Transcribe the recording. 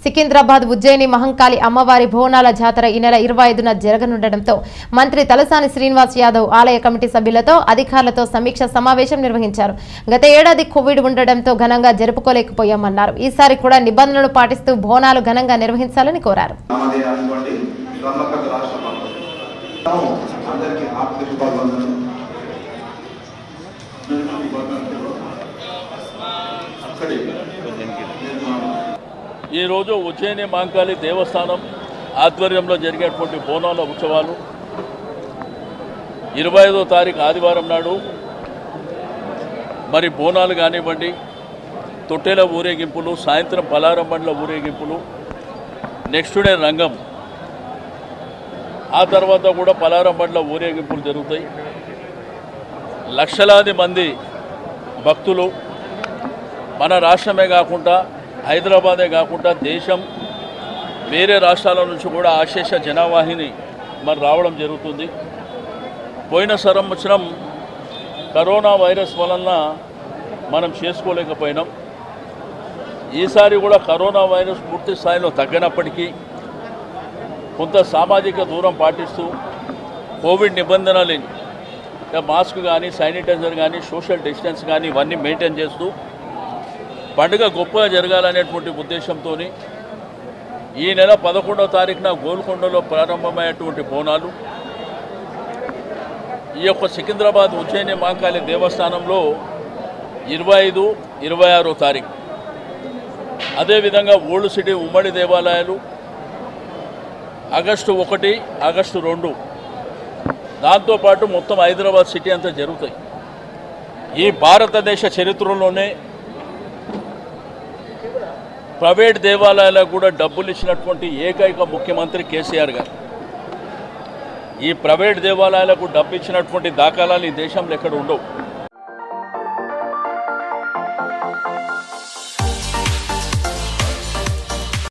సికింద్రాబాద్ ఉజ్జయిని మహంకాళి అమ్మవారి బోనాల జాతర ఈ నెల 25న జరగనుండటంతో మంత్రి తలసాని శ్రీనివాస్ యాదవ్ ఆలయ కమిటీ సభ్యులతో అధికారులతో సమీక్ష సమావేశం నిర్వహించారు. గత ఏడాది కోవిడ్ ఉండడంతో ఘనంగా జరుపుకోలేకపోయామన్నారు. ఈసారి కూడా నిబంధనలు పాటిస్తూ బోనాలు ఘనంగా నిర్వహించాలని కోరారు. ఈ రోజు ఉజ్జయిని మహంకాళి దేవస్థానం ఆధ్వర్యంలో జరిగేటువంటి బోనాల ఉత్సవాలు 25వ తారీఖు ఆదివారం నాడు మరి బోనాలు కానివ్వండి, తొట్టెల ఊరేగింపులు, సాయంత్రం పలారం బండ్ల ఊరేగింపులు, నెక్స్ట్ డే రంగం, ఆ తర్వాత కూడా పలారం బండ్ల ఊరేగింపులు జరుగుతాయి. లక్షలాది మంది భక్తులు మన రాష్ట్రమే కాకుండా హైదరాబాదే కాకుండా దేశం వేరే రాష్ట్రాల నుంచి కూడా అశేష జనవాహిని మరి రావడం జరుగుతుంది. పోయిన సంవత్సరం కరోనా వైరస్ వలన మనం చేసుకోలేకపోయినాం. ఈసారి కూడా కరోనా వైరస్ పూర్తి స్థాయిలో తగ్గినప్పటికీ కొంత సామాజిక దూరం పాటిస్తూ కోవిడ్ నిబంధనలు మాస్క్ కానీ, శానిటైజర్ కానీ, సోషల్ డిస్టెన్స్ కానీ ఇవన్నీ మెయింటైన్ చేస్తూ పండుగ గొప్పగా జరగాలనేటువంటి ఉద్దేశంతో ఈ నెల 11వ తారీఖున గోల్కొండలో ప్రారంభమయ్యేటువంటి బోనాలు ఈ యొక్క సికింద్రాబాద్ ఉజ్జయిని మహంకాళి దేవస్థానంలో 25, 26వ తారీఖు, అదేవిధంగా ఓల్డ్ సిటీ ఉమ్మడి దేవాలయాలు ఆగస్టు 1, ఆగస్టు 2, దాంతోపాటు మొత్తం హైదరాబాద్ సిటీ అంతా జరుగుతాయి. ఈ భారతదేశ చరిత్రలోనే ప్రైవేట్ దేవాలయాలకు కూడా డబ్బులు ఇచ్చినటువంటి ఏకైక ముఖ్యమంత్రి కేసీఆర్ గారు. ఈ ప్రైవేట్ దేవాలయాలకు డబ్బు ఇచ్చినటువంటి దాఖలాలు ఈ దేశంలో ఎక్కడ ఉండవు.